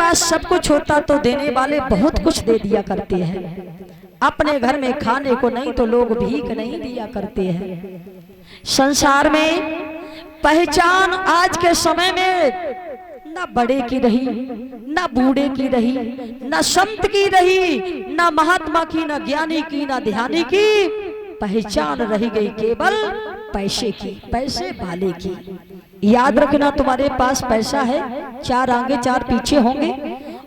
पास सब कुछ होता तो देने वाले बहुत कुछ दे दिया करते हैं। अपने घर में खाने को नहीं तो लोग भीख नहीं दिया करते हैं। संसार में पहचान आज के समय में ना बड़े की रही, ना बूढ़े की रही, ना संत की रही, ना महात्मा की, ना ज्ञानी की, ना ध्यानी की। पहचान रही गई केवल पैसे की, पैसे वाले की। याद रखना, तुम्हारे पास पैसा है, चार आगे चार पीछे होंगे,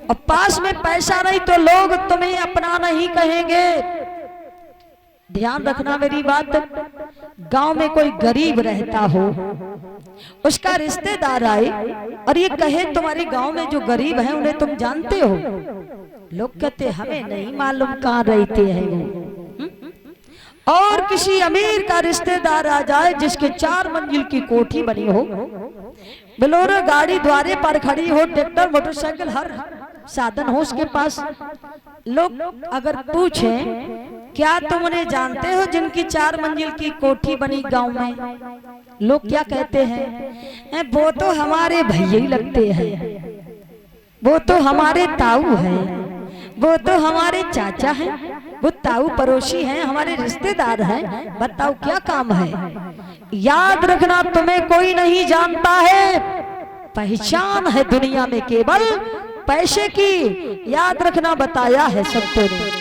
और पास में पैसा नहीं तो लोग तुम्हें अपना नहीं कहेंगे। ध्यान रखना मेरी बात। गांव में कोई गरीब रहता हो, उसका रिश्तेदार आए और ये कहे तुम्हारे गांव में जो गरीब हैं उन्हें तुम जानते हो, लोग कहते हमें नहीं मालूम कहाँ रहते हैं वो। और किसी अमीर का रिश्तेदार आ जाए जिसके 4 मंजिल की कोठी बनी हो, बोलेरो गाड़ी द्वारे पर खड़ी हो, ट्रैक्टर मोटरसाइकिल हर साधन हो उसके पास, लोग अगर पूछें क्या तुम उन्हें जानते हो जिनकी 4 मंजिल की कोठी बनी गांव में, लोग क्या कहते हैं, वो तो हमारे भैया ही लगते हैं, वो तो हमारे ताऊ हैं, वो तो हमारे चाचा हैं, वो ताऊ पड़ोसी हैं, हमारे रिश्तेदार हैं, बताओ क्या काम है। याद रखना, तुम्हें कोई नहीं जानता है, पहचान है दुनिया में केवल पैसे की। याद रखना, बताया है सबको ने।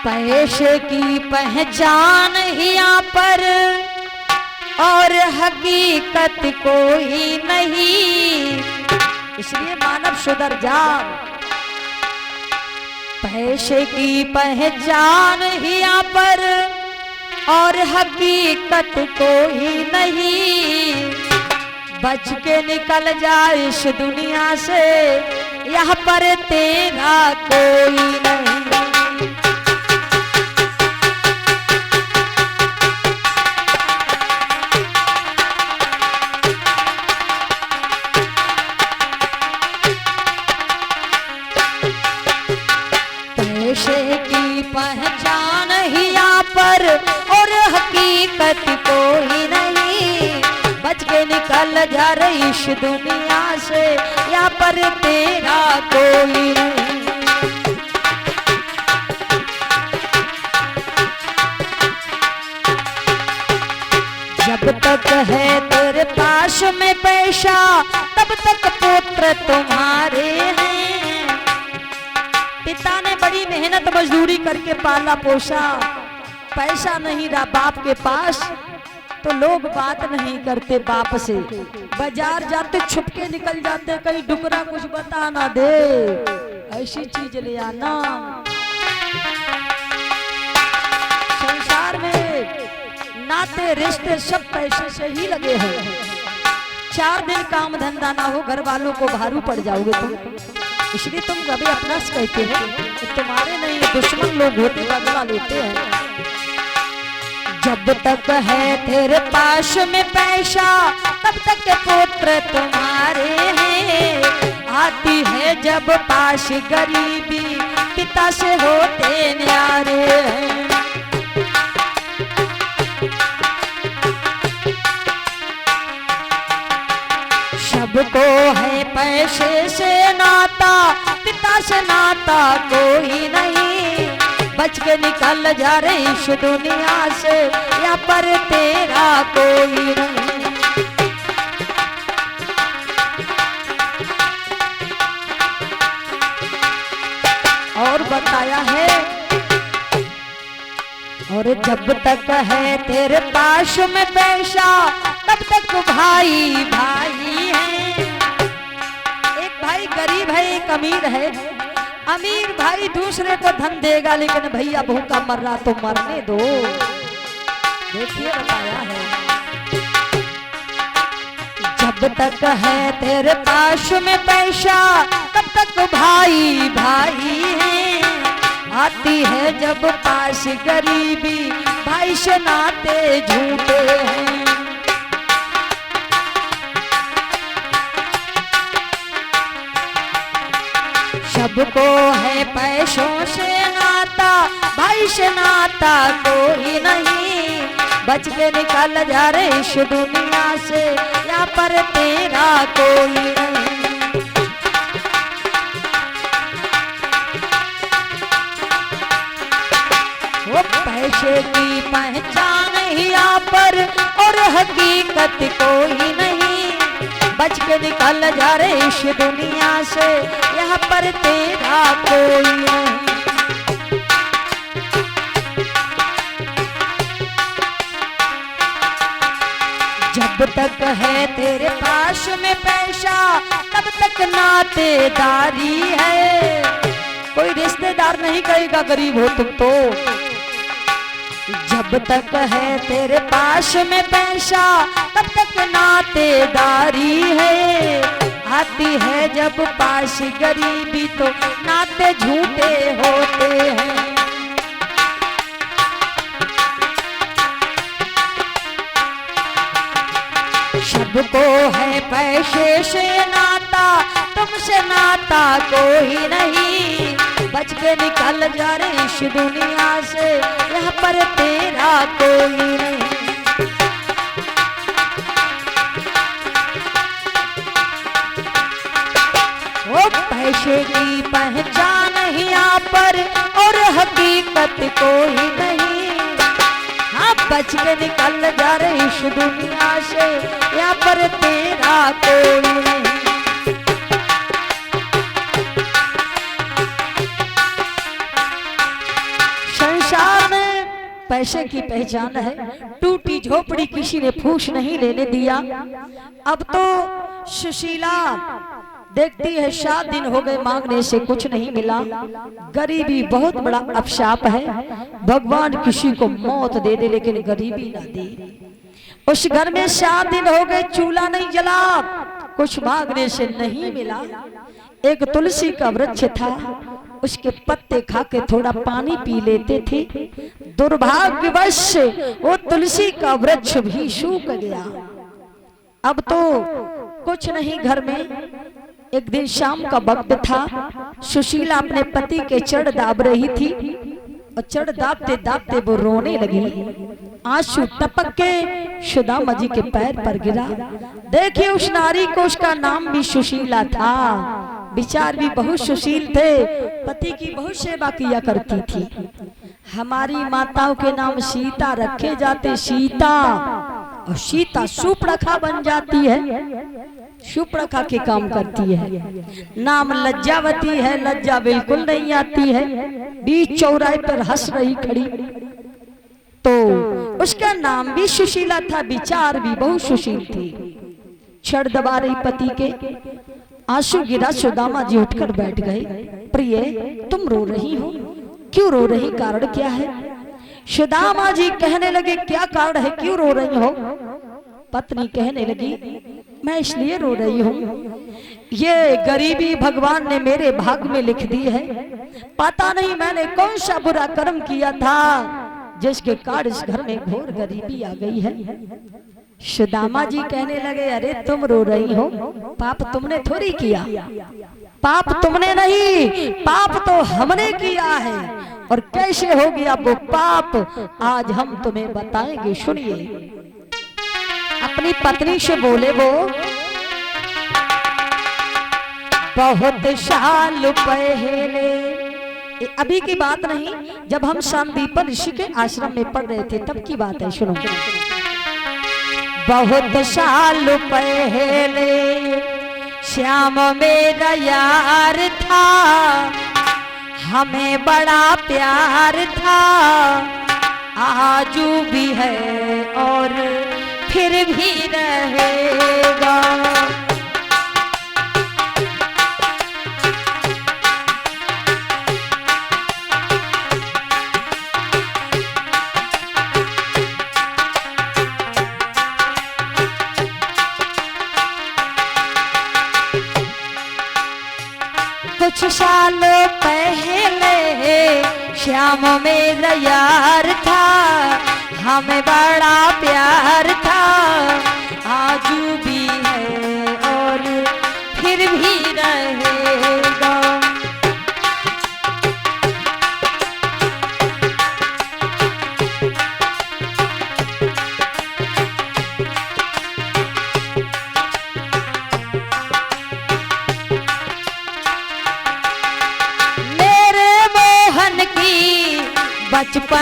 पैसे की पहचान ही यहाँ पर और हकीकत कोई नहीं, इसलिए मानव सुधर जा। पैसे की पहचान ही यहाँ पर और हकीकत कोई नहीं, बच के निकल जा इस दुनिया से, यहाँ पर तेरा कोई नहीं। पैसे की पहचान ही यहाँ पर और हकीकत कोई नहीं, बच के निकल जा रही इस दुनिया से, यहाँ पर तेरा कोई नहीं। जब तक है तेरे पास में पैसा तब तक पुत्र तुम्हारे हैं। पिता ने बड़ी मेहनत मजदूरी करके पाला पोसा, पैसा नहीं रहा बाप के पास तो लोग बात नहीं करते बाप से, बाजार जाते छुपके निकल जाते, कहीं डुकरा कुछ बता ना दे, ऐसी चीज ले आना। संसार में नाते रिश्ते सब पैसे से ही लगे हैं। 4 दिन काम धंधा ना हो, घर वालों को भारू पड़ जाओगे तुम, इसलिए तुम कभी अपना कहते हो, तुम्हारे नहीं दुश्मन लोग होते बदला लेते हैं। जब तक है तेरे पास में पैसा तब तक पुत्र तुम्हारे हैं, आती है जब पास गरीबी पिता से होते न्यारे हैं। सबको है पैसे से नाता, पिता से नाता कोई नहीं, बच के निकल जा रही इस दुनिया से, यहाँ पर तेरा कोई नहीं। और बताया है, और जब तक है तेरे पास में पैसा तब तक भाई भाई है। एक भाई गरीब है, एक अमीर है। अमीर भाई दूसरे को धन देगा, लेकिन भैया भूखा मर रहा तो मरने दो। देखिए बताया है, जब तक है तेरे पास में पैसा तब तक भाई भाई है, आती है जब पास गरीबी भाई से नाते झूठे हैं। सबको है पैसों से नाता, भाई से नाता कोई नहीं, बच के निकल जा रे इस दुनिया से, यहाँ पर तेरा कोई नहीं। वो पैसे की पहचान ही यहाँ पर और हकीकत कोई नहीं, बच के निकल जा रे इस दुनिया से, यहाँ पर तेरा कोई नहीं। जब तक है तेरे पास में पैसा तब तक नातेदारी है, कोई रिश्तेदार नहीं कहेगा गरीब हो तुम तो। जब तक है तेरे पास में पैसा तब तक नातेदारी है, आती है जब पास गरीबी तो नाते झूठे होते हैं। सबको है पैसे से नाता, तुमसे नाता कोई नहीं, बच के निकल जा रे इस दुनिया से, यहाँ पर तेरा कोई नहीं। वो पैसे की पहचान ही यहाँ पर और हकीकत कोई नहीं, हाँ बच के निकल जा रे इस दुनिया से, यहाँ पर तेरा कोई नहीं। संसार में पैसे की पहचान है, टूटी झोपड़ी किसी ने फूस नहीं लेने दिया। अब तो सुशीला देखती है 7 दिन हो गए मांगने से कुछ नहीं मिला, गरीबी बहुत बड़ा अभिशाप है, भगवान किसी को मौत दे दे लेकिन गरीबी ना दे। उस घर में 7 दिन हो गए चूल्हा नहीं जला, कुछ मांगने से नहीं मिला। एक तुलसी का वृक्ष था, उसके पत्ते खा के थोड़ा पानी पी लेते थे, दुर्भाग्यवश वो तुलसी का वृक्ष भी सूख गया। अब तो कुछ नहीं घर में। एक दिन शाम का वक्त था, सुशीला अपने पति के चढ़ दाब रही थी और चढ़ दाबते दाबते वो रोने लगी, आंसू टपक के सुदामा जी के पैर पर गिरा। देखिए उस नारी को, उसका नाम भी सुशीला था, विचार भी बहुत सुशील थे, पति की बहुत सेवा किया करती थी। हमारी माताओं के नाम सीता रखे जाते, सीता, और सीता सुपरखा बन जाती है, सुपरखा के काम करती है। नाम लज्जावती है, लज्जा बिल्कुल नहीं आती है, बीच चौराहे पर हंस रही खड़ी, तो उसका नाम भी सुशीला था, विचार भी बहुत सुशील थी। छड़ दबा रही पति के, आंसू गिरा, सुदामा जी उठकर बैठ गए। प्रिय तुम रो रही हो, क्यों रो रही, कारण क्या है? सुदामा जी कहने लगे क्या कारण है, क्यों रो रही हो? पत्नी कहने लगी मैं इसलिए रो रही हूँ, ये गरीबी भगवान ने मेरे भाग में लिख दी है, पता नहीं मैंने कौन सा बुरा कर्म किया था जिसके कारण इस घर में घोर गरीबी आ गई है। सुदामा जी कहने लगे अरे तुम रो रही हो, पाप तुमने थोड़ी किया, पाप तुमने नहीं, पाप तो हमने किया है। और कैसे हो गया वो पाप, आज हम तुम्हें बताएंगे, सुनिए। अपनी पत्नी से बोले वो, बहुत साल पहले, अभी की बात नहीं, जब हम संदीपन ऋषि के आश्रम में पढ़ रहे थे तब की बात है, सुनो। बहुत साल पहले श्याम मेरा यार था, हमें बड़ा प्यार था, आजू भी है और फिर भी रहेगा। कुछ साल पहले श्याम मेरा यार था, हमें बड़ा प्यार था, आजू भी है और फिर भी रहेगा।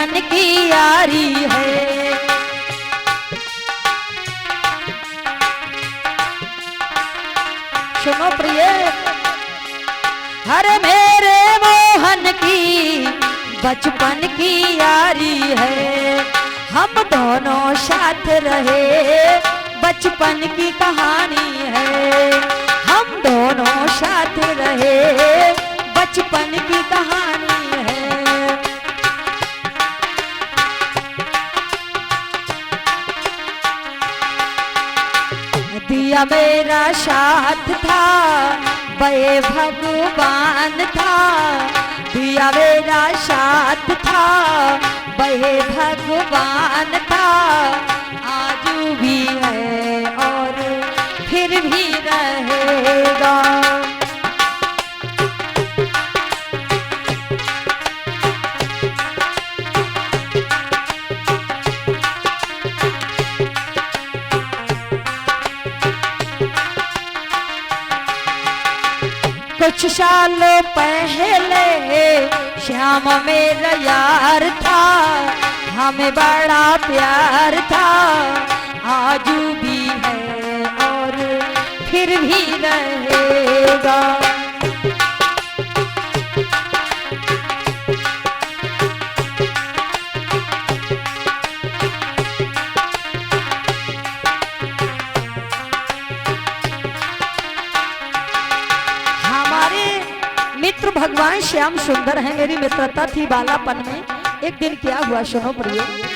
बचपन की यारी है। सुनो प्रिय, हर मेरे मोहन की बचपन की यारी है। हम दोनों साथ रहे बचपन की कहानी है। हम दोनों साथ रहे बचपन की कहानी है। दिया मेरा साथ था बे भगवान था। दिया मेरा साथ था बे भगवान था। आज भी है और फिर भी रहेगा। कुछ सालों पहले श्याम मेरा यार था। हमें बड़ा प्यार था। आज भी है और फिर भी रहेगा। मित्र भगवान श्याम सुंदर है। मेरी मित्रता थी बालापन में। एक दिन क्या हुआ सुनो प्रिय।